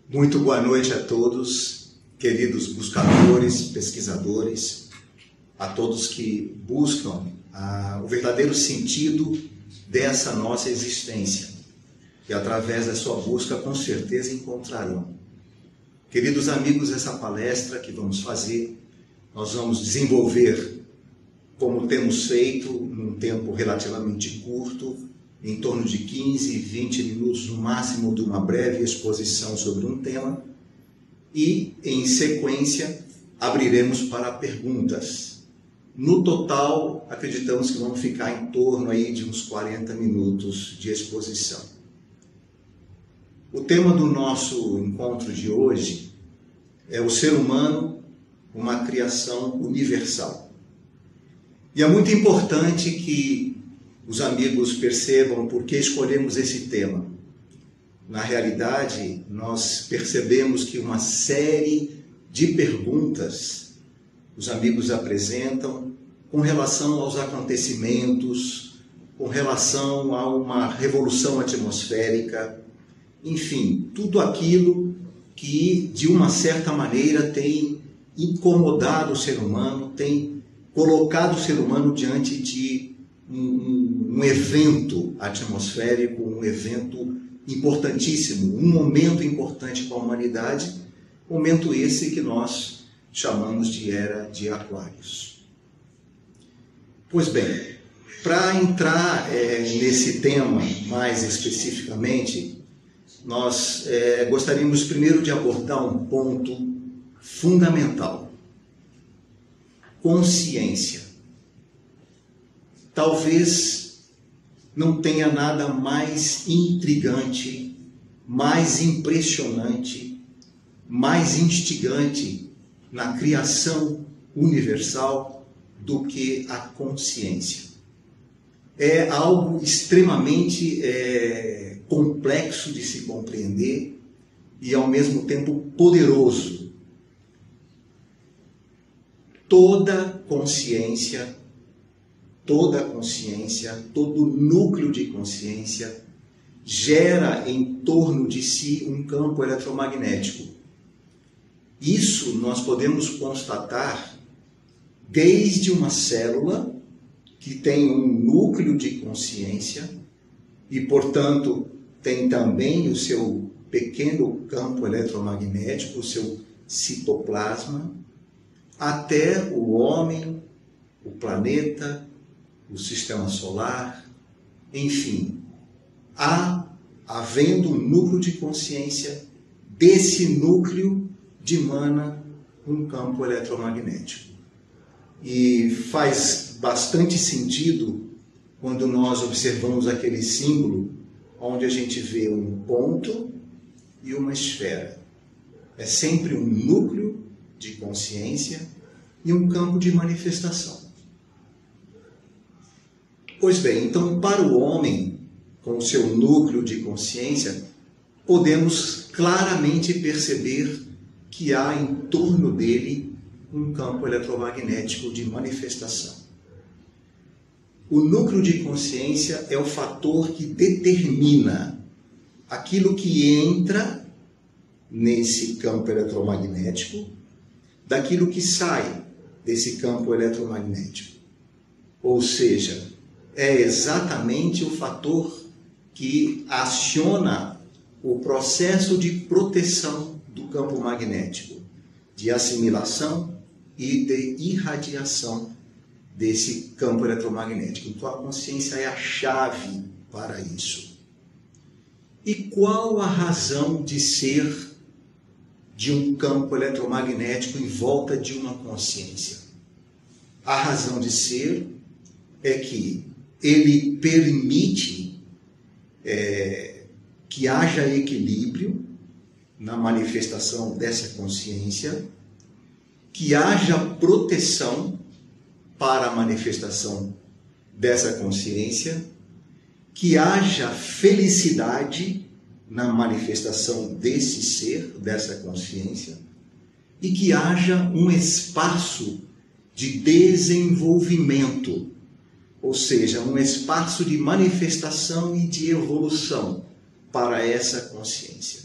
Muito boa noite a todos, queridos buscadores, pesquisadores, a todos que buscam o verdadeiro sentido dessa nossa existência. E através da sua busca, com certeza, encontrarão. Queridos amigos, essa palestra que vamos fazer, nós vamos desenvolver, como temos feito, num tempo relativamente curto, em torno de 15, 20 minutos no máximo, de uma breve exposição sobre um tema, e, em sequência, abriremos para perguntas. No total, acreditamos que vamos ficar em torno aí de uns 40 minutos de exposição. O tema do nosso encontro de hoje é o ser humano, uma criação universal. E é muito importante que os amigos percebam por que escolhemos esse tema. Na realidade, nós percebemos que uma série de perguntas os amigos apresentam com relação aos acontecimentos, com relação a uma revolução atmosférica, enfim, tudo aquilo que, de uma certa maneira, tem incomodado o ser humano, tem colocado o ser humano diante de um evento atmosférico, um evento importantíssimo, um momento importante para a humanidade, momento esse que nós chamamos de Era de Aquários. Pois bem, para entrar nesse tema mais especificamente, nós gostaríamos primeiro de abordar um ponto fundamental: consciência. Talvez não tenha nada mais intrigante, mais impressionante, mais instigante na criação universal do que a consciência. É algo extremamente complexo de se compreender e, ao mesmo tempo, poderoso. Toda consciência, todo núcleo de consciência gera em torno de si um campo eletromagnético. Isso nós podemos constatar desde uma célula que tem um núcleo de consciência e, portanto, tem também o seu pequeno campo eletromagnético, o seu citoplasma, até o homem, o planeta, o sistema solar, enfim, havendo um núcleo de consciência, desse núcleo dimana um campo eletromagnético. E faz bastante sentido quando nós observamos aquele símbolo onde a gente vê um ponto e uma esfera. É sempre um núcleo de consciência e um campo de manifestação. Pois bem, então, para o homem, com o seu núcleo de consciência, podemos claramente perceber que há em torno dele um campo eletromagnético de manifestação. O núcleo de consciência é o fator que determina aquilo que entra nesse campo eletromagnético, daquilo que sai desse campo eletromagnético. Ou seja, é exatamente o fator que aciona o processo de proteção do campo magnético, de assimilação e de irradiação desse campo eletromagnético. Então a consciência é a chave para isso. E qual a razão de ser de um campo eletromagnético em volta de uma consciência? A razão de ser é que ele permite que haja equilíbrio na manifestação dessa consciência, que haja proteção para a manifestação dessa consciência, que haja felicidade na manifestação desse ser, dessa consciência, e que haja um espaço de desenvolvimento, ou seja, um espaço de manifestação e de evolução para essa consciência.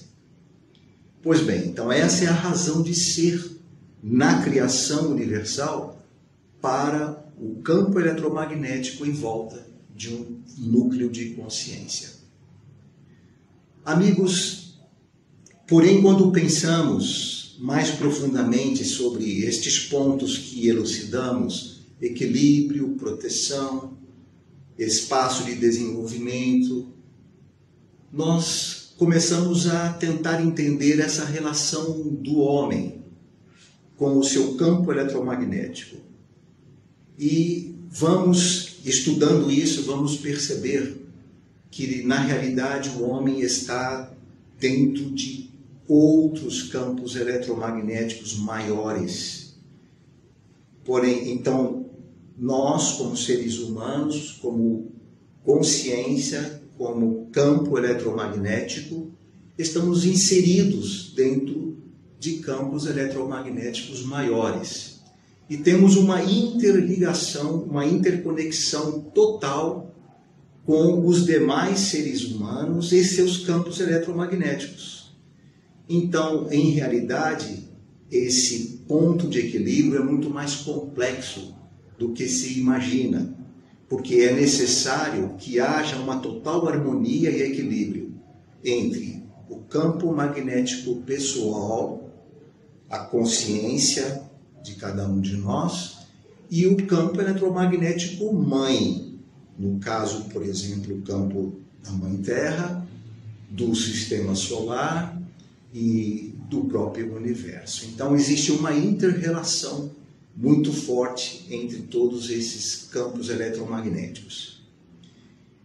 Pois bem, então essa é a razão de ser na criação universal para o campo eletromagnético em volta de um núcleo de consciência. Amigos, porém, quando pensamos mais profundamente sobre estes pontos que elucidamos, equilíbrio, proteção, espaço de desenvolvimento, nós começamos a tentar entender essa relação do homem com o seu campo eletromagnético. E vamos, estudando isso, vamos perceber que, na realidade, o homem está dentro de outros campos eletromagnéticos maiores. Porém, então, nós, como seres humanos, como consciência, como campo eletromagnético, estamos inseridos dentro de campos eletromagnéticos maiores. E temos uma interligação, uma interconexão total com os demais seres humanos e seus campos eletromagnéticos. Então, em realidade, esse ponto de equilíbrio é muito mais complexo do que se imagina, porque é necessário que haja uma total harmonia e equilíbrio entre o campo magnético pessoal, a consciência de cada um de nós, e o campo eletromagnético mãe, no caso, por exemplo, o campo da Mãe Terra, do Sistema Solar e do próprio Universo. Então, existe uma inter-relação muito forte entre todos esses campos eletromagnéticos.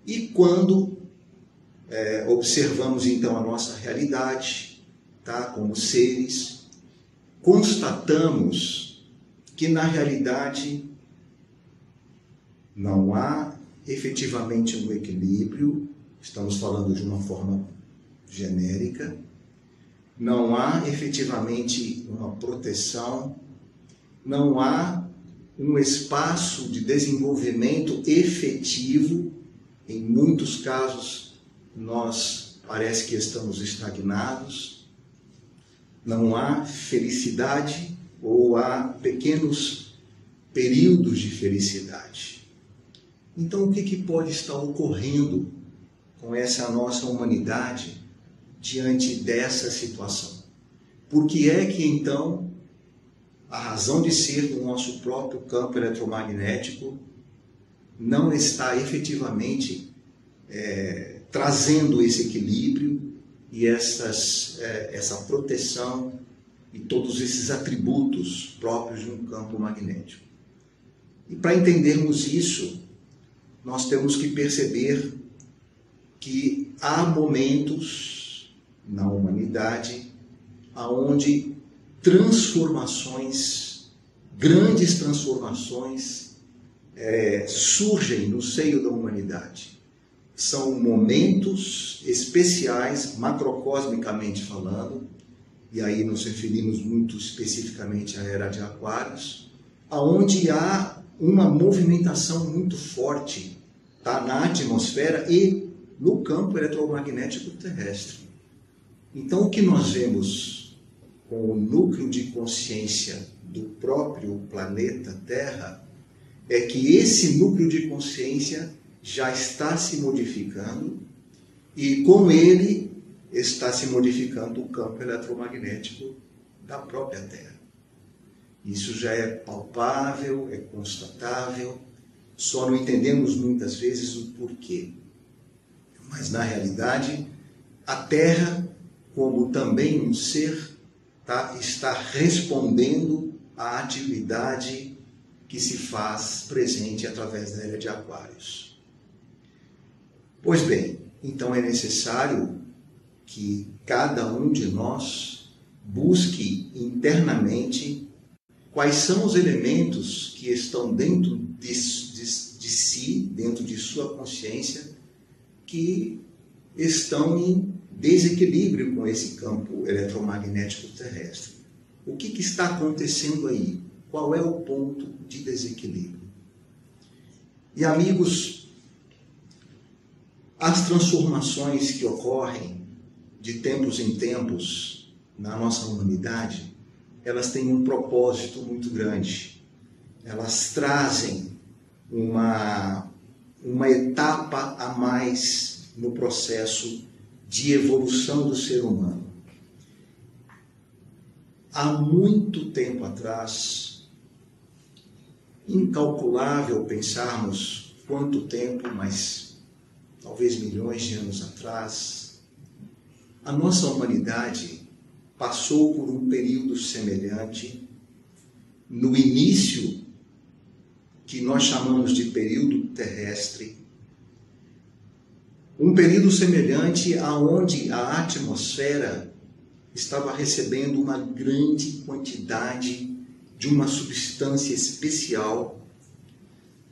E quando observamos, então, a nossa realidade, tá, como seres, constatamos que, na realidade, não há efetivamente um equilíbrio, estamos falando de uma forma genérica, não há efetivamente uma proteção, não há um espaço de desenvolvimento efetivo. Em muitos casos, nós parece que estamos estagnados, não há felicidade ou há pequenos períodos de felicidade. Então, o que pode estar ocorrendo com essa nossa humanidade diante dessa situação? Por que é que, então, a razão de ser do nosso próprio campo eletromagnético não está efetivamente trazendo esse equilíbrio e essa proteção e todos esses atributos próprios de um campo magnético? E para entendermos isso, nós temos que perceber que há momentos na humanidade onde transformações, grandes transformações, surgem no seio da humanidade. São momentos especiais, macrocosmicamente falando, e aí nos referimos muito especificamente à Era de Aquários, onde há uma movimentação muito forte, tá, na atmosfera e no campo eletromagnético terrestre. Então, o que nós vemos com o núcleo de consciência do próprio planeta Terra é que esse núcleo de consciência já está se modificando e com ele está se modificando o campo eletromagnético da própria Terra. Isso já é palpável, é constatável, só não entendemos muitas vezes o porquê. Mas, na realidade, a Terra, como também um ser, está respondendo à atividade que se faz presente através da Era de Aquários. Pois bem, então é necessário que cada um de nós busque internamente quais são os elementos que estão dentro de si, dentro de sua consciência, que estão em desequilíbrio com esse campo eletromagnético terrestre. O que está acontecendo aí? Qual é o ponto de desequilíbrio? E, amigos, as transformações que ocorrem de tempos em tempos na nossa humanidade, elas têm um propósito muito grande. Elas trazem uma etapa a mais no processo de evolução do ser humano. Há muito tempo atrás, incalculável pensarmos quanto tempo, mas talvez milhões de anos atrás, a nossa humanidade passou por um período semelhante no início, que nós chamamos de período terrestre, um período semelhante aonde a atmosfera estava recebendo uma grande quantidade de uma substância especial,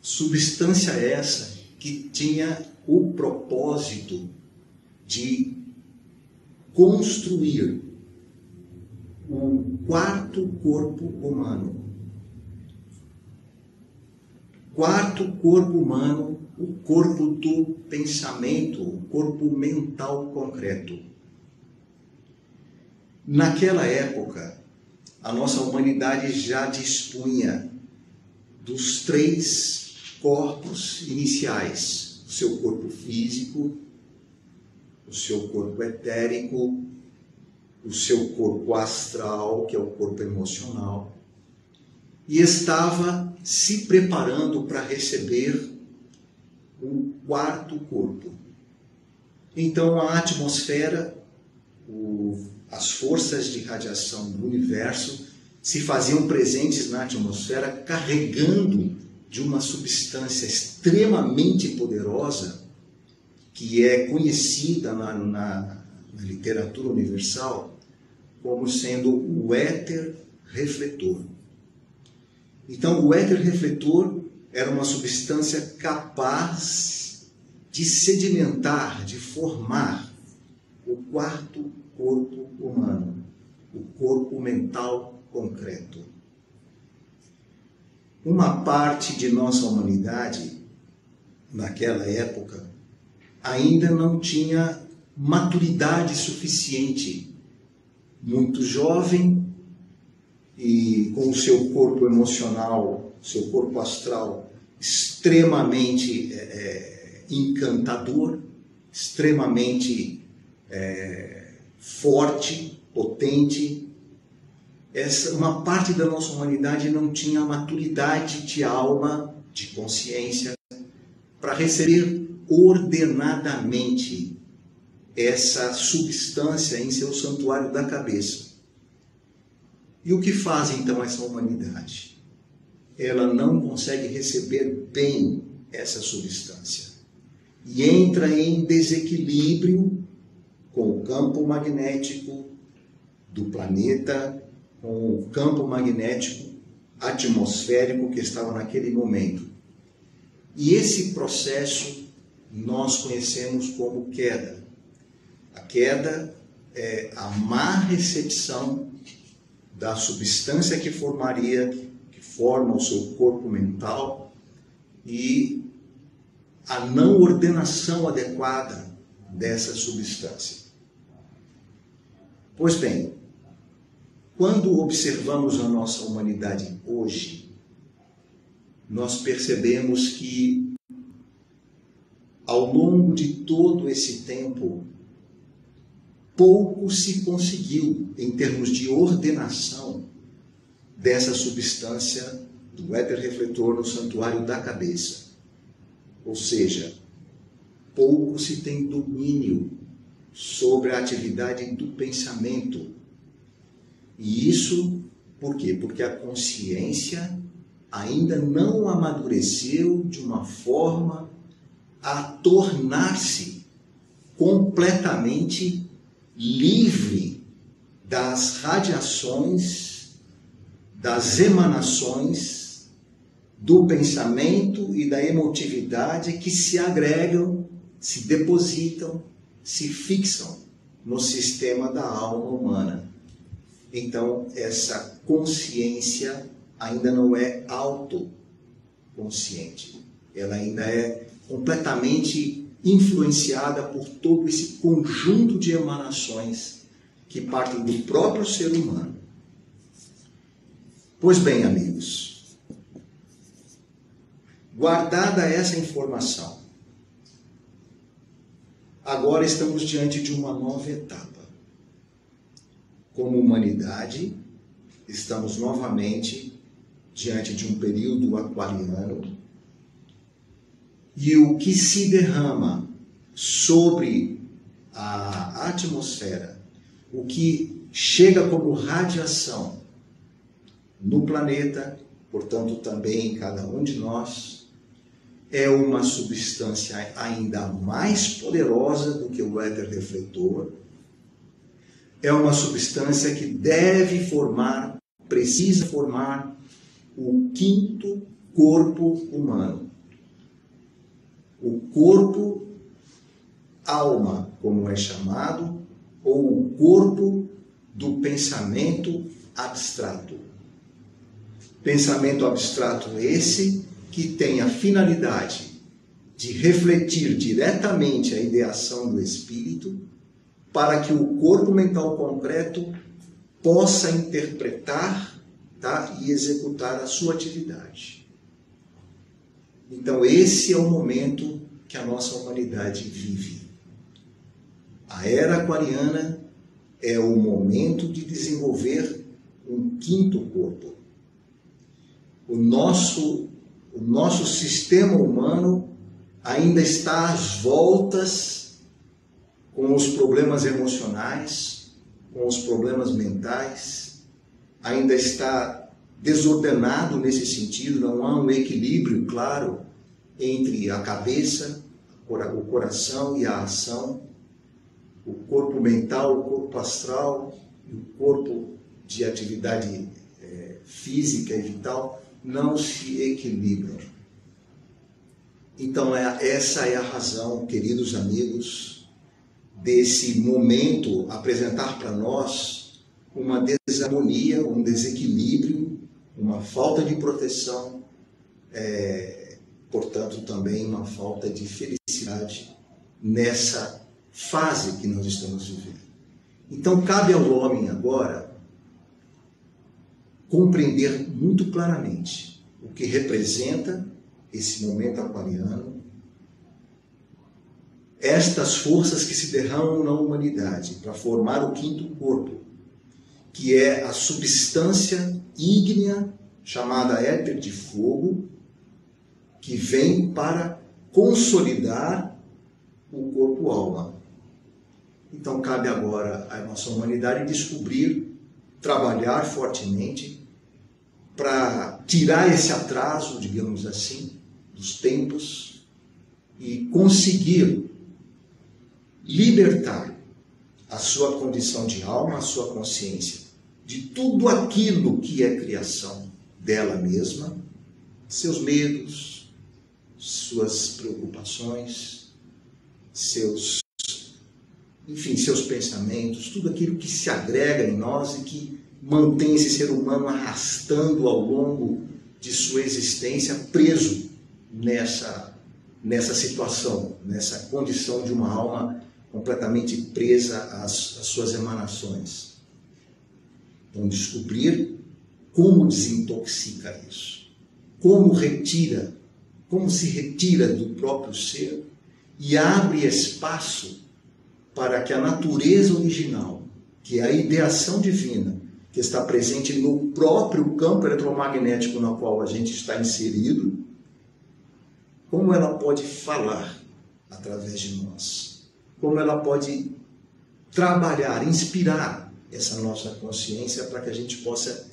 substância essa que tinha o propósito de construir o quarto corpo humano. Quarto corpo humano, o corpo do pensamento, o corpo mental concreto. Naquela época, a nossa humanidade já dispunha dos 3 corpos iniciais: o seu corpo físico, o seu corpo etérico, o seu corpo astral, que é o corpo emocional, e estava se preparando para receber o 4º corpo. Então a atmosfera, as forças de radiação do universo se faziam presentes na atmosfera, carregando de uma substância extremamente poderosa, que é conhecida na literatura universal como sendo o éter refletor. Então, o éter refletor era uma substância capaz de sedimentar, de formar o 4º corpo humano, o corpo mental concreto. Uma parte de nossa humanidade, naquela época, ainda não tinha maturidade suficiente, muito jovem e com o seu corpo emocional, seu corpo astral extremamente encantador, extremamente forte, potente. Uma parte da nossa humanidade não tinha maturidade de alma, de consciência, para receber ordenadamente essa substância em seu santuário da cabeça. E o que faz então essa humanidade? Ela não consegue receber bem essa substância e entra em desequilíbrio com o campo magnético do planeta, com o campo magnético atmosférico que estava naquele momento. E esse processo nós conhecemos como queda. A queda é a má recepção da substância que forma o seu corpo mental e a não ordenação adequada dessa substância. Pois bem, quando observamos a nossa humanidade hoje, nós percebemos que ao longo de todo esse tempo, pouco se conseguiu em termos de ordenação dessa substância do éter refletor no santuário da cabeça. Ou seja, pouco se tem domínio sobre a atividade do pensamento. E isso por quê? Porque a consciência ainda não amadureceu de uma forma a tornar-se completamente livre das radiações, das emanações do pensamento e da emotividade que se agregam, se depositam, se fixam no sistema da alma humana. Então, essa consciência ainda não é autoconsciente. Ela ainda é completamente influenciada por todo esse conjunto de emanações que partem do próprio ser humano. Pois bem, amigos, guardada essa informação, agora estamos diante de uma nova etapa. Como humanidade, estamos novamente diante de um período aquariano, e o que se derrama sobre a atmosfera, o que chega como radiação no planeta, portanto também em cada um de nós, é uma substância ainda mais poderosa do que o éter refletor. É uma substância que deve formar, precisa formar o quinto corpo humano. O corpo alma, como é chamado, ou o corpo do pensamento abstrato. Pensamento abstrato esse que tem a finalidade de refletir diretamente a ideação do espírito para que o corpo mental concreto possa interpretar, tá, e executar a sua atividade. Então esse é o momento que a nossa humanidade vive. A era aquariana é o momento de desenvolver um quinto corpo. O nosso sistema humano ainda está às voltas com os problemas emocionais, com os problemas mentais, ainda está desordenado nesse sentido, não há um equilíbrio claro entre a cabeça, o coração e a ação, o corpo mental, o corpo astral e o corpo de atividade física e vital não se equilibram. Então essa é a razão, queridos amigos, desse momento apresentar para nós uma desarmonia, um desequilíbrio, uma falta de proteção, portanto também uma falta de felicidade nessa fase que nós estamos vivendo. Então cabe ao homem agora compreender muito claramente o que representa esse momento aquariano, estas forças que se derramam na humanidade para formar o quinto corpo, que é a substância ígnea chamada éter de fogo, que vem para consolidar o corpo-alma. Então cabe agora à nossa humanidade descobrir, trabalhar fortemente para tirar esse atraso, digamos assim, dos tempos e conseguir libertar a sua condição de alma, a sua consciência, de tudo aquilo que é criação dela mesma, seus medos, suas preocupações, seus pensamentos, tudo aquilo que se agrega em nós e que mantém esse ser humano arrastando ao longo de sua existência, preso nessa situação, nessa condição de uma alma completamente presa às suas emanações. Então, descobrir como desintoxica isso, como se retira do próprio ser e abre espaço para que a natureza original, que é a ideação divina, que está presente no próprio campo eletromagnético no qual a gente está inserido, como ela pode falar através de nós, como ela pode trabalhar, inspirar essa nossa consciência para que a gente possa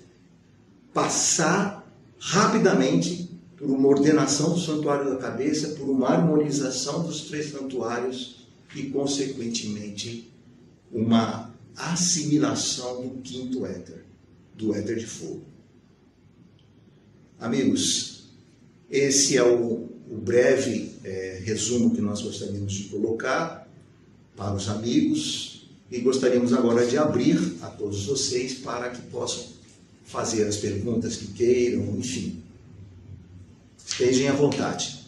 passar rapidamente por uma ordenação do santuário da cabeça, por uma harmonização dos 3 santuários e, consequentemente, uma assimilação do quinto éter, do éter de fogo. Amigos, esse é o breve resumo que nós gostaríamos de colocar para os amigos e gostaríamos agora de abrir a todos vocês para que possam fazer as perguntas que queiram, enfim. Estejam à vontade.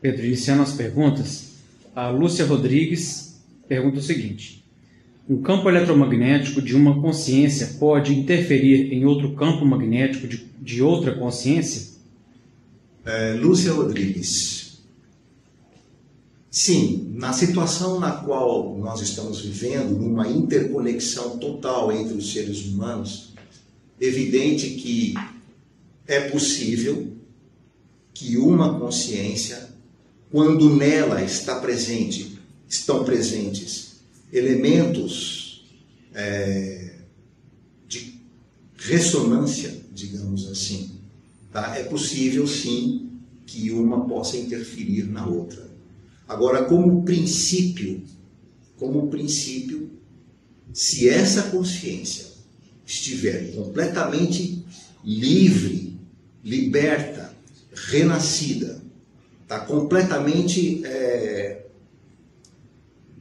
Pedro, iniciando as perguntas, a Lúcia Rodrigues pergunta o seguinte: um campo eletromagnético de uma consciência pode interferir em outro campo magnético de outra consciência? Lúcia Rodrigues, sim, na situação na qual nós estamos vivendo, numa interconexão total entre os seres humanos, evidente que é possível que uma consciência, quando nela estão presentes elementos de ressonância, digamos assim, tá? É possível sim que uma possa interferir na outra. Agora, como princípio, se essa consciência estiver completamente livre, liberta, renascida, está completamente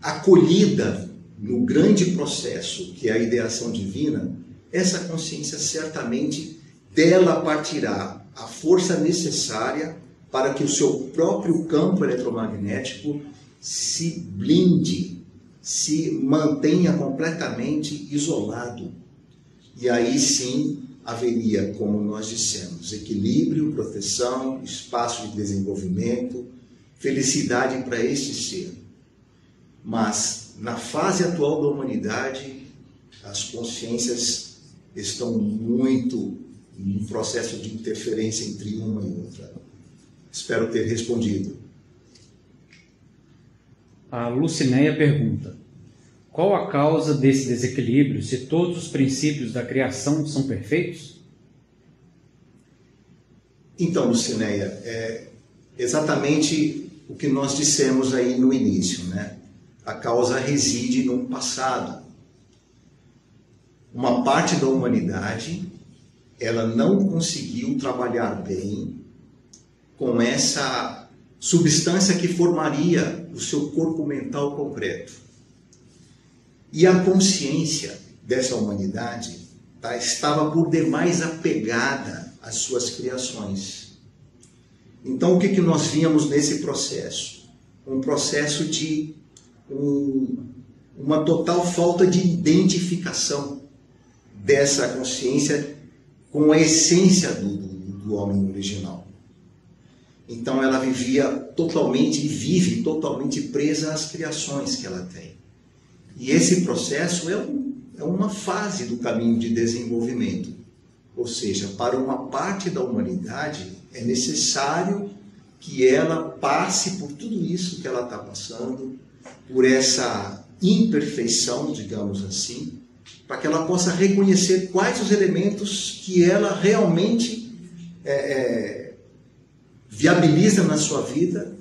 acolhida no grande processo que é a ideação divina, essa consciência certamente dela partirá a força necessária para que o seu próprio campo eletromagnético se blinde, se mantenha completamente isolado. E aí sim haveria, como nós dissemos, equilíbrio, proteção, espaço de desenvolvimento, felicidade para este ser. Mas na fase atual da humanidade, as consciências estão muito em processo de interferência entre uma e outra. Espero ter respondido. A Lucinéia pergunta: qual a causa desse desequilíbrio se todos os princípios da criação são perfeitos? Então, Lucinéia, é exatamente o que nós dissemos aí no início, né? A causa reside no passado. Uma parte da humanidade, ela não conseguiu trabalhar bem com essa substância que formaria o seu corpo mental concreto. E a consciência dessa humanidade estava por demais apegada às suas criações. Então, o que nós víamos nesse processo? Um processo de uma total falta de identificação dessa consciência com a essência do homem original. Então ela vivia totalmente e vive totalmente presa às criações que ela tem. E esse processo é uma fase do caminho de desenvolvimento. Ou seja, para uma parte da humanidade é necessário que ela passe por tudo isso que ela está passando, por essa imperfeição, digamos assim, para que ela possa reconhecer quais os elementos que ela realmente viabiliza na sua vida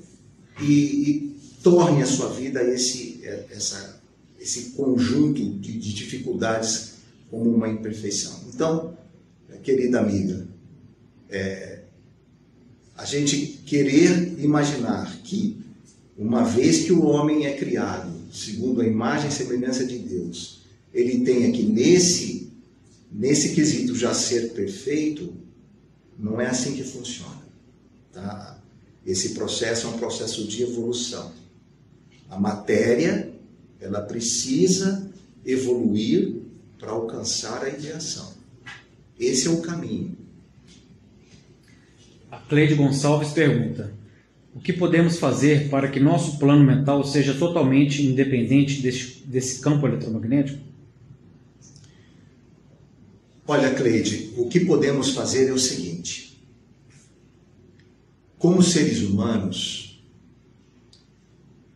e torne a sua vida esse conjunto de dificuldades como uma imperfeição. Então, querida amiga, a gente querer imaginar que, uma vez que o homem é criado segundo a imagem e semelhança de Deus, ele tenha que nesse quesito já ser perfeito, não é assim que funciona. Tá? Esse processo é um processo de evolução. A matéria, ela precisa evoluir para alcançar a ideação. Esse é o caminho. A Cleide Gonçalves pergunta: o que podemos fazer para que nosso plano mental seja totalmente independente desse campo eletromagnético? Olha, Cleide, o que podemos fazer é o seguinte. Como seres humanos,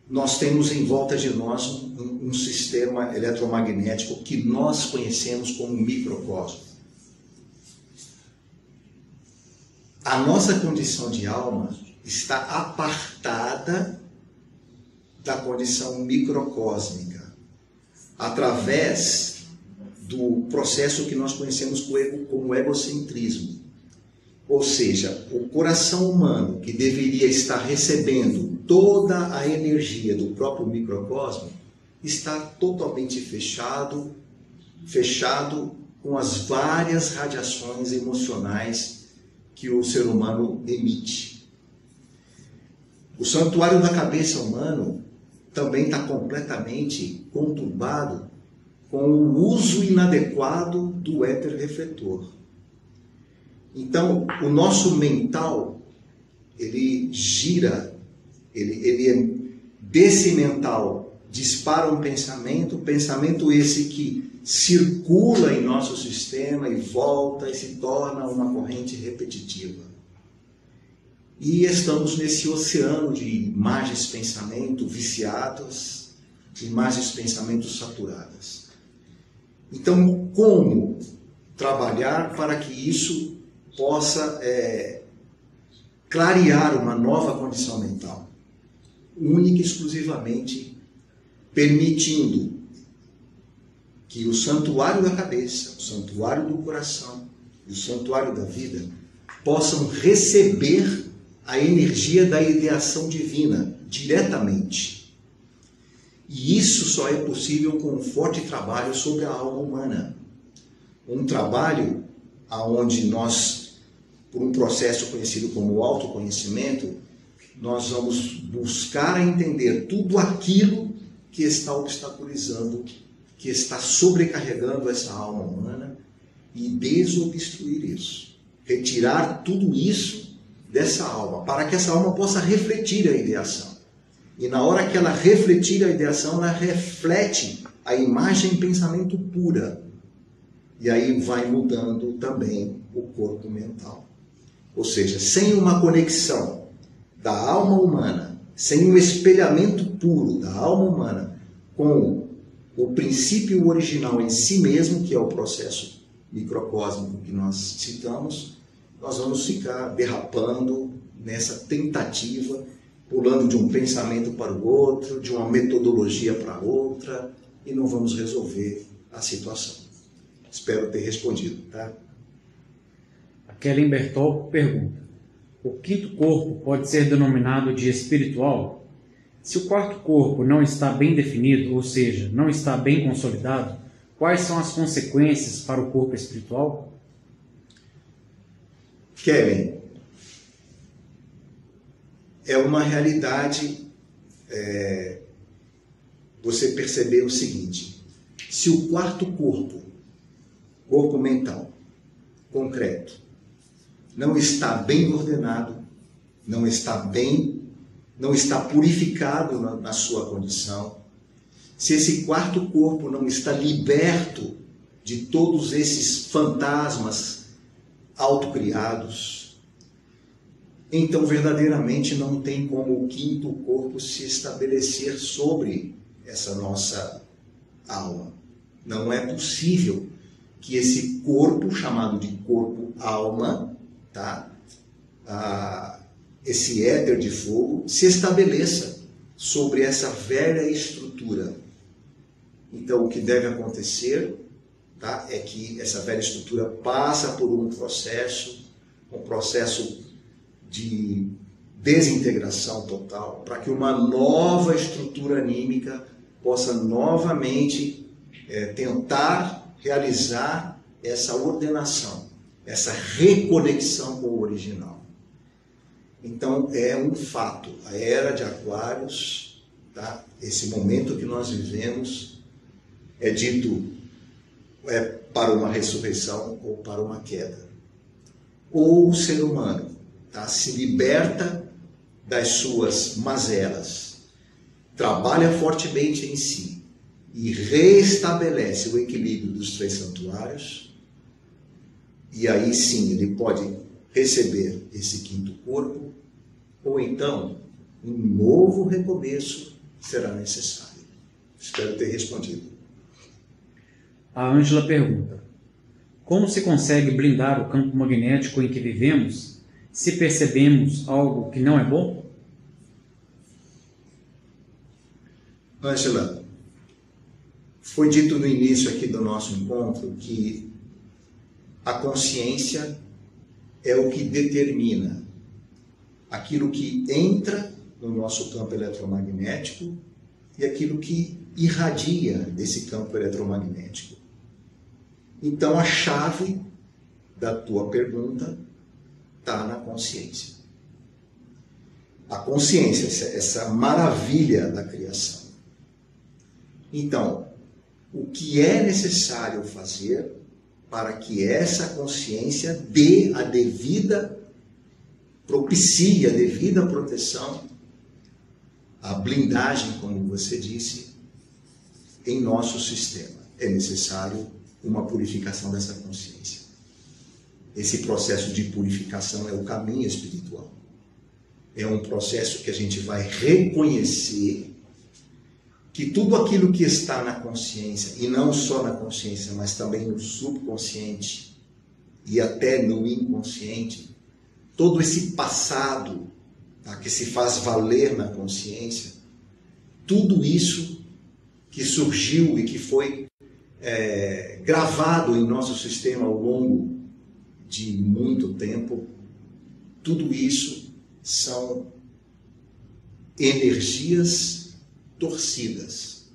nós temos em volta de nós um sistema eletromagnético que nós conhecemos como microcosmo. A nossa condição de alma está apartada da condição microcósmica, através do processo que nós conhecemos como egocentrismo. Ou seja, o coração humano, que deveria estar recebendo toda a energia do próprio microcosmo, está totalmente fechado com as várias radiações emocionais que o ser humano emite. O santuário da cabeça humano também está completamente conturbado com o uso inadequado do éter refletor. Então, o nosso mental, ele gira, ele é desse mental, dispara um pensamento esse que circula em nosso sistema e volta e se torna uma corrente repetitiva. E estamos nesse oceano de imagens pensamento viciadas, imagens pensamento saturadas. Então, como trabalhar para que isso possa clarear uma nova condição mental? Única e exclusivamente permitindo que o santuário da cabeça, o santuário do coração e o santuário da vida possam receber a energia da ideação divina diretamente. E isso só é possível com um forte trabalho sobre a alma humana. Um trabalho onde nós, por um processo conhecido como autoconhecimento, nós vamos buscar entender tudo aquilo que está obstaculizando, que está sobrecarregando essa alma humana e desobstruir isso. Retirar tudo isso dessa alma, para que essa alma possa refletir a ideação. E na hora que ela refletir a ideação, ela reflete a imagem e pensamento pura. E aí vai mudando também o corpo mental. Ou seja, sem uma conexão da alma humana, sem um espelhamento puro da alma humana com o princípio original em si mesmo, que é o processo microcósmico que nós citamos, nós vamos ficar derrapando nessa tentativa, pulando de um pensamento para o outro, de uma metodologia para outra, e não vamos resolver a situação. Espero ter respondido, tá? A Kellen Bertol pergunta: o quinto corpo pode ser denominado de espiritual? Se o quarto corpo não está bem definido, ou seja, não está bem consolidado, quais são as consequências para o corpo espiritual? Kellen, é uma realidade você perceber o seguinte: se o quarto corpo mental, concreto, não está bem ordenado, não está purificado na sua condição, se esse quarto corpo não está liberto de todos esses fantasmas autocriados, então verdadeiramente não tem como o quinto corpo se estabelecer sobre essa nossa alma. Não é possível que esse corpo, chamado de corpo-alma, tá? Esse éter de fogo, se estabeleça sobre essa velha estrutura. Então, o que deve acontecer, tá, é que essa velha estrutura passa por um processo de desintegração total, para que uma nova estrutura anímica possa novamente tentar realizar essa ordenação, essa reconexão com o original. Então, é um fato, a era de Aquários, tá? Esse momento que nós vivemos, é dito para uma ressurreição ou para uma queda. Ou o ser humano, tá, se liberta das suas mazelas, trabalha fortemente em si e reestabelece o equilíbrio dos três santuários, e aí sim ele pode receber esse quinto corpo, ou então um novo recomeço será necessário. Espero ter respondido. A Ângela pergunta: como se consegue blindar o campo magnético em que vivemos se percebemos algo que não é bom? Ângela, foi dito no início aqui do nosso encontro que a consciência é o que determina aquilo que entra no nosso campo eletromagnético e aquilo que irradia desse campo eletromagnético. Então, a chave da tua pergunta está na consciência. a consciência, essa maravilha da criação. Então, o que é necessário fazer para que essa consciência dê a devida, propicie a devida proteção, a blindagem, como você disse, em nosso sistema? É necessário uma purificação dessa consciência. Esse processo de purificação é o caminho espiritual. É um processo que a gente vai reconhecer que tudo aquilo que está na consciência, e não só na consciência, mas também no subconsciente e até no inconsciente, todo esse passado, tá, que se faz valer na consciência, tudo isso que surgiu e que foi gravado em nosso sistema ao longo de muito tempo, tudo isso são energias torcidas.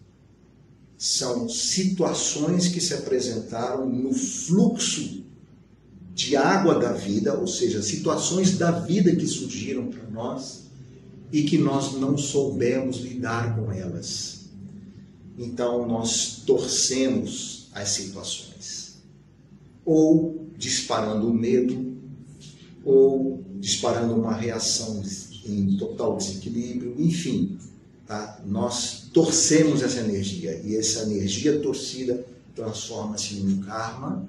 São situações que se apresentaram no fluxo de água da vida, ou seja, situações da vida que surgiram para nós e que nós não soubemos lidar com elas. Então nós torcemos as situações, ou disparando o medo, ou disparando uma reação em total desequilíbrio, enfim, tá? Nós torcemos essa energia, e essa energia torcida transforma-se em um karma,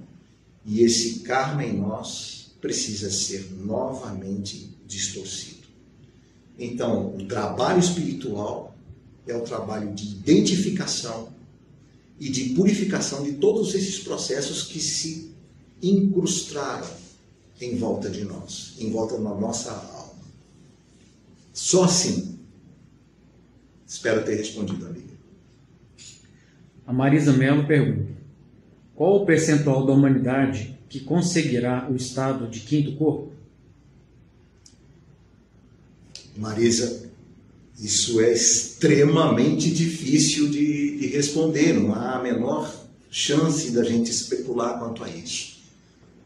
e esse karma em nós precisa ser novamente distorcido. Então, o trabalho espiritual é o trabalho de identificação e de purificação de todos esses processos que se incrustaram em volta de nós, em volta da nossa alma. Só assim. Espero ter respondido, amiga. A Marisa Mello pergunta: qual o percentual da humanidade que conseguirá o estado de quinto corpo? Marisa, isso é extremamente difícil de responder, não há a menor chance da gente especular quanto a isso.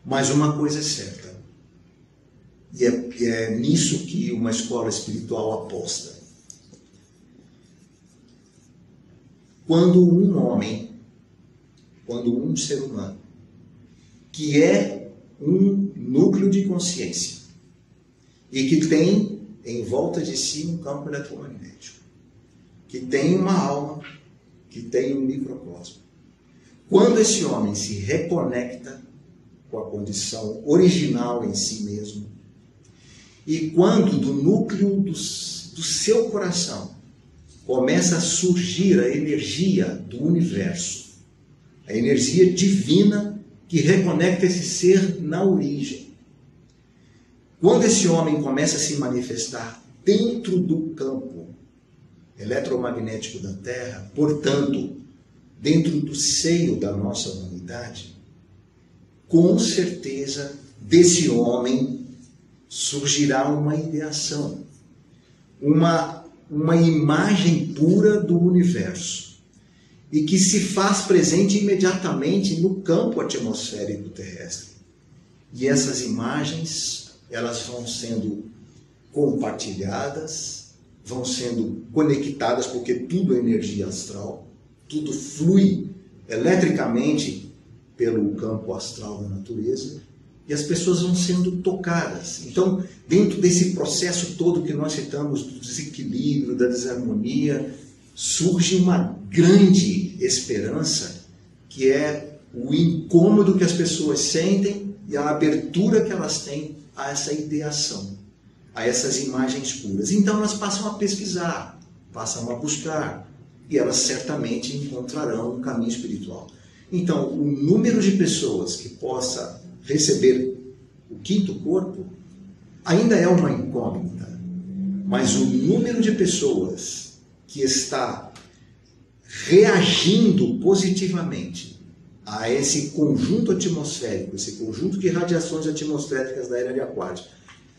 Mas uma coisa é certa, e é nisso que uma escola espiritual aposta. Quando um homem, quando um ser humano, que é um núcleo de consciência e que tem em volta de si um campo eletromagnético, que tem uma alma, que tem um microcosmo. Quando esse homem se reconecta com a condição original em si mesmo, e quando do núcleo do seu coração começa a surgir a energia do universo, a energia divina que reconecta esse ser na origem. Quando esse homem começa a se manifestar dentro do campo eletromagnético da Terra, portanto, dentro do seio da nossa humanidade, com certeza desse homem surgirá uma ideação, uma imagem pura do universo, e que se faz presente imediatamente no campo atmosférico terrestre. E essas imagens, elas vão sendo compartilhadas, vão sendo conectadas, porque tudo é energia astral, tudo flui eletricamente pelo campo astral da natureza, e as pessoas vão sendo tocadas. Então, dentro desse processo todo que nós citamos, do desequilíbrio, da desarmonia, surge uma grande esperança, que é o incômodo que as pessoas sentem e a abertura que elas têm a essa ideação, a essas imagens puras. Então elas passam a pesquisar, passam a buscar, e elas certamente encontrarão um caminho espiritual. Então, o número de pessoas que possa receber o quinto corpo ainda é uma incógnita, mas o número de pessoas que está reagindo positivamente a esse conjunto atmosférico, esse conjunto de radiações atmosféricas da era de Aquário,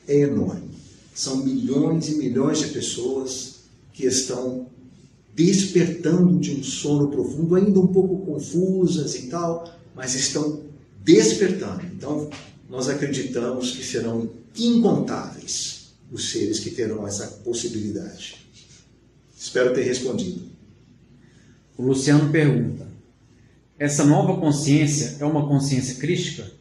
é enorme. São milhões e milhões de pessoas que estão despertando de um sono profundo, ainda um pouco confusas e tal, mas estão despertando. Então, nós acreditamos que serão incontáveis os seres que terão essa possibilidade. Espero ter respondido. O Luciano pergunta: essa nova consciência é uma consciência crística?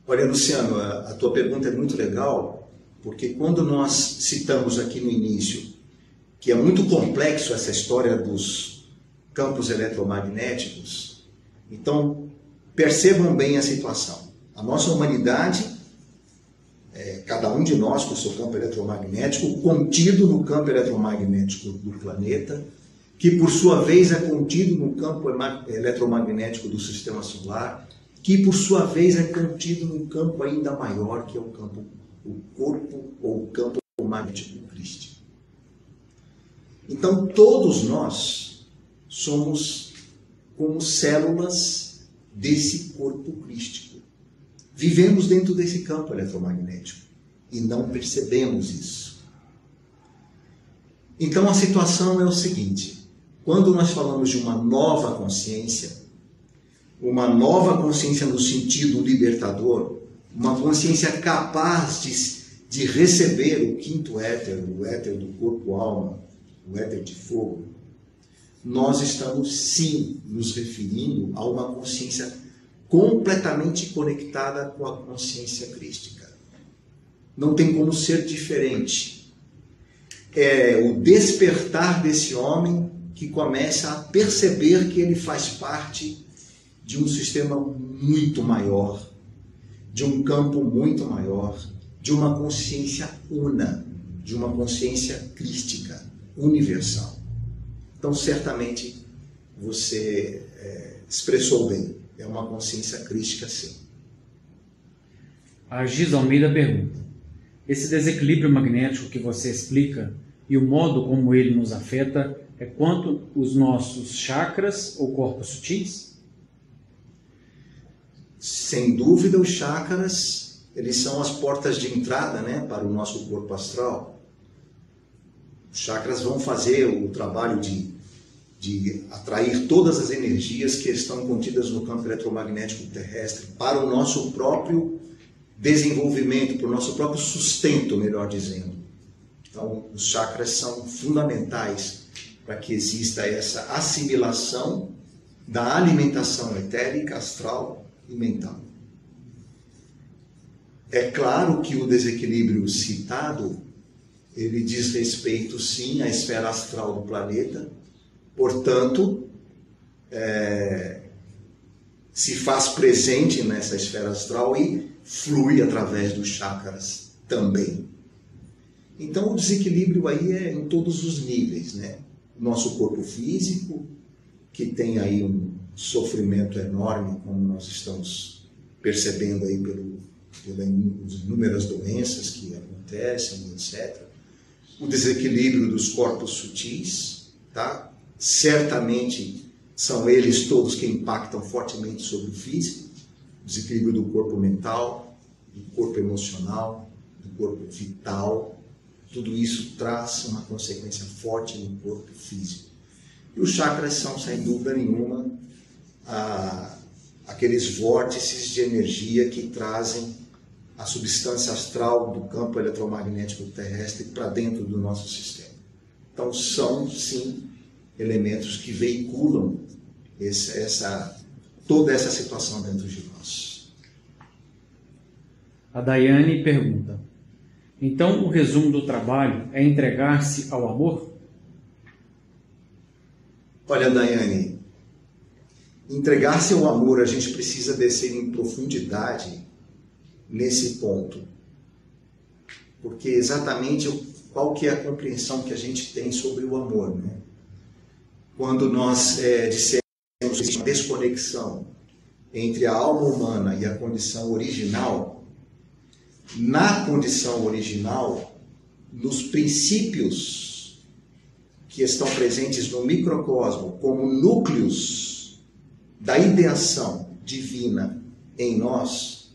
Olha, Luciano, a tua pergunta é muito legal, porque quando nós citamos aqui no início que é muito complexo essa história dos campos eletromagnéticos, então percebam bem a situação. A nossa humanidade, cada um de nós com o seu campo eletromagnético, contido no campo eletromagnético do planeta, que por sua vez é contido no campo eletromagnético do sistema solar, que por sua vez é contido num campo ainda maior, que é o corpo ou o campo magnético crístico. Então todos nós somos como células desse corpo crístico. Vivemos dentro desse campo eletromagnético e não percebemos isso. Então a situação é o seguinte: quando nós falamos de uma nova consciência no sentido libertador, uma consciência capaz de receber o quinto éter, o éter do corpo-alma, o éter de fogo, nós estamos sim nos referindo a uma consciência completamente conectada com a consciência crística. Não tem como ser diferente. É o despertar desse homem que começa a perceber que ele faz parte de um sistema muito maior, de um campo muito maior, de uma consciência una, de uma consciência crística, universal. Então, certamente, você expressou bem. É uma consciência crística, sim. A Gis Almeida pergunta: esse desequilíbrio magnético que você explica e o modo como ele nos afeta é quanto os nossos chakras ou corpos sutis? Sem dúvida, os chakras, eles são as portas de entrada, para o nosso corpo astral. Os chakras vão fazer o trabalho de atrair todas as energias que estão contidas no campo eletromagnético terrestre para o nosso próprio desenvolvimento, para o nosso próprio sustento, melhor dizendo. Então, os chakras são fundamentais para que exista essa assimilação da alimentação etérica, astral e mental. É claro que o desequilíbrio citado, ele diz respeito, sim, à esfera astral do planeta, portanto, se faz presente nessa esfera astral e flui através dos chakras também. Então, o desequilíbrio aí é em todos os níveis, Nosso corpo físico, que tem aí um sofrimento enorme, como nós estamos percebendo aí pelas inúmeras doenças que acontecem, etc. O desequilíbrio dos corpos sutis, tá? Certamente são eles todos que impactam fortemente sobre o físico. O desequilíbrio do corpo mental, do corpo emocional, do corpo vital. Tudo isso traz uma consequência forte no corpo físico. E os chakras são, sem dúvida nenhuma, aqueles vórtices de energia que trazem a substância astral do campo eletromagnético terrestre para dentro do nosso sistema. Então, são, sim, elementos que veiculam toda essa situação dentro de nós. A Daiane pergunta: então, o resumo do trabalho é entregar-se ao amor? Olha, Daiane, entregar-se ao amor, a gente precisa descer em profundidade nesse ponto. Porque exatamente qual que é a compreensão que a gente tem sobre o amor, Quando nós dissemos que existe uma desconexão entre a alma humana e a condição original, na condição original, nos princípios que estão presentes no microcosmo como núcleos da ideação divina em nós,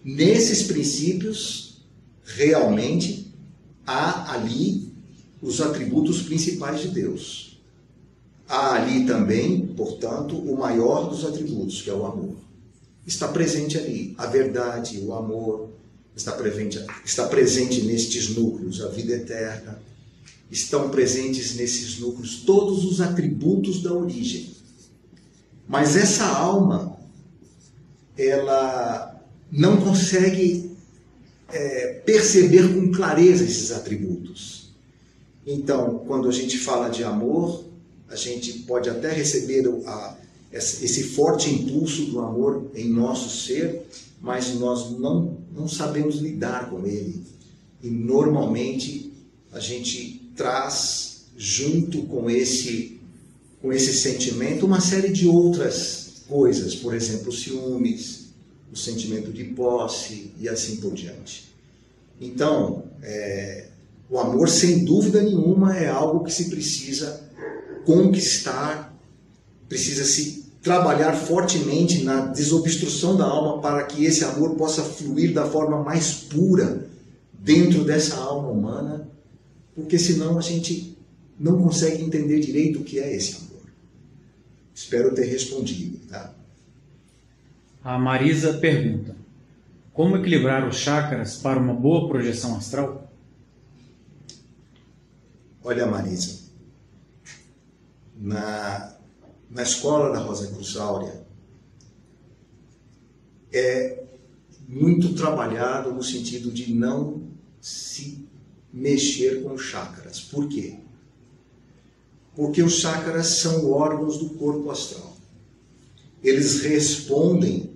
nesses princípios realmente há ali os atributos principais de Deus. Há ali também, portanto, o maior dos atributos, que é o amor. Está presente ali a verdade, o amor, está presente nestes núcleos a vida eterna, estão presentes nesses núcleos todos os atributos da origem. Mas essa alma, ela não consegue perceber com clareza esses atributos. Então, quando a gente fala de amor, a gente pode até receber esse forte impulso do amor em nosso ser, mas nós não sabemos lidar com ele. E normalmente a gente traz junto com esse sentimento uma série de outras coisas, por exemplo, ciúmes, o sentimento de posse e assim por diante. Então, o amor, sem dúvida nenhuma, é algo que se precisa conquistar, precisa se trabalhar fortemente na desobstrução da alma para que esse amor possa fluir da forma mais pura dentro dessa alma humana, porque senão a gente não consegue entender direito o que é esse amor. Espero ter respondido, tá? A Marisa pergunta: como equilibrar os chakras para uma boa projeção astral? Olha, Marisa, na escola da Rosa Cruz Áurea é muito trabalhado no sentido de não se mexer com os chakras. Por quê? Porque os chakras são órgãos do corpo astral. Eles respondem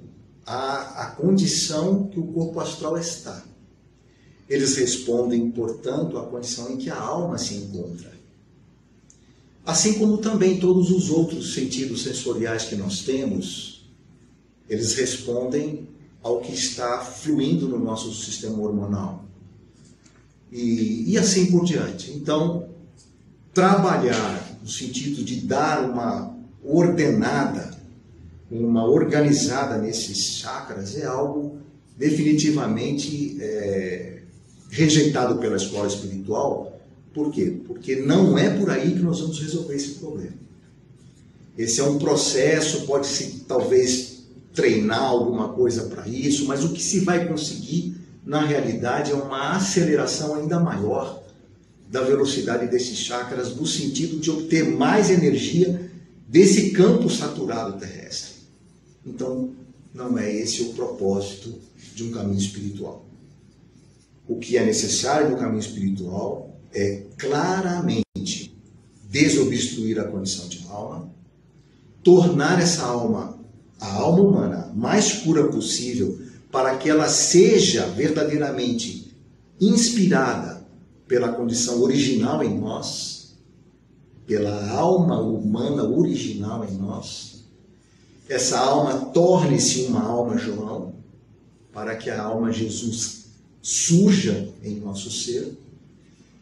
à condição que o corpo astral está. Eles respondem, portanto, à condição em que a alma se encontra. Assim como também todos os outros sentidos sensoriais que nós temos, eles respondem ao que está fluindo no nosso sistema hormonal. E assim por diante. Então, trabalhar no sentido de dar uma ordenada, uma organizada nesses chakras é algo definitivamente rejeitado pela escola espiritual. Por quê? Porque não é por aí que nós vamos resolver esse problema. Esse é um processo, pode-se talvez treinar alguma coisa para isso, mas o que se vai conseguir, na realidade, é uma aceleração ainda maior da velocidade desses chakras, no sentido de obter mais energia desse campo saturado terrestre. Então, não é esse o propósito de um caminho espiritual. O que é necessário no caminho espiritual é claramente desobstruir a condição de alma, tornar essa alma, a alma humana, mais pura possível, para que ela seja verdadeiramente inspirada pela condição original em nós, pela alma humana original em nós. Essa alma torne-se uma alma João, para que a alma Jesus surja em nosso ser.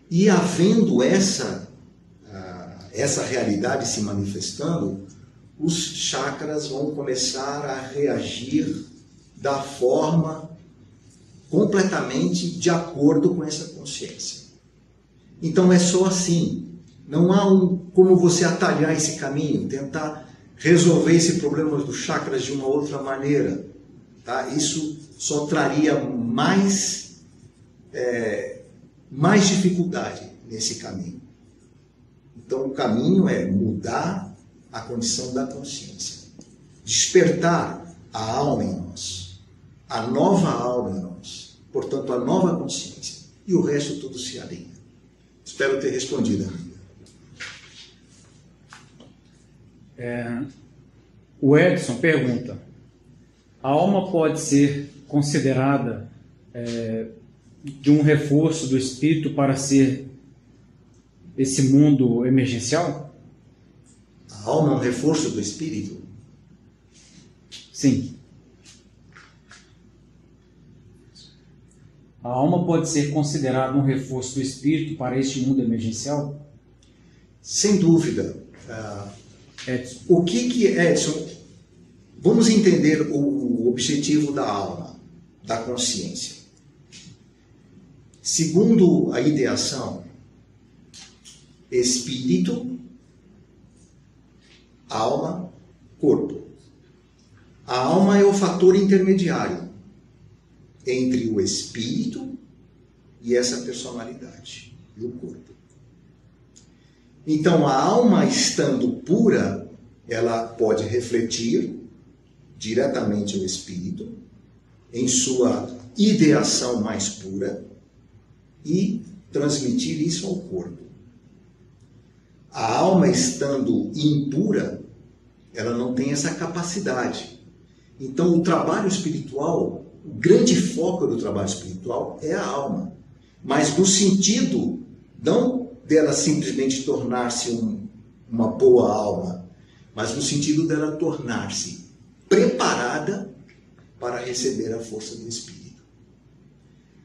E havendo essa realidade se manifestando, os chakras vão começar a reagir da forma completamente de acordo com essa consciência. Então é só assim. Não há como você atalhar esse caminho, tentar resolver esse problema dos chakras de uma outra maneira. Tá? Isso só traria mais dificuldade nesse caminho. Então o caminho é mudar a condição da consciência, despertar a alma em nós, a nova alma em nós, portanto a nova consciência, e o resto tudo se alinha. Espero ter respondido, amiga. O Edson pergunta: a alma pode ser considerada de um reforço do espírito para ser esse mundo emergencial? A alma é um reforço do espírito? Sim. A alma pode ser considerada um reforço do espírito para este mundo emergencial? Sem dúvida. Edson. O que Edson, vamos entender o objetivo da alma, da consciência. Segundo a ideação, espírito, alma, corpo. A alma é o fator intermediário entre o espírito e essa personalidade, e o corpo. Então, a alma estando pura, ela pode refletir diretamente o espírito em sua ideação mais pura e transmitir isso ao corpo. A alma estando impura, ela não tem essa capacidade. Então, o trabalho espiritual, o grande foco do trabalho espiritual é a alma, mas no sentido não dela simplesmente tornar-se uma boa alma, mas no sentido dela tornar-se preparada para receber a força do Espírito.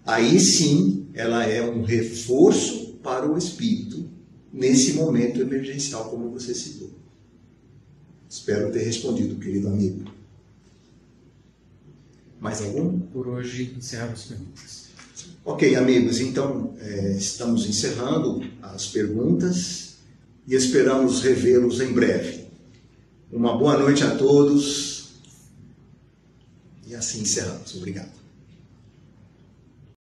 Aí sim, ela é um reforço para o Espírito, nesse momento emergencial, como você citou. Espero ter respondido, querido amigo. Mais algum? Por hoje, encerramos as perguntas. Ok, amigos, então estamos encerrando as perguntas e esperamos revê-los em breve. Uma boa noite a todos e assim encerramos. Obrigado.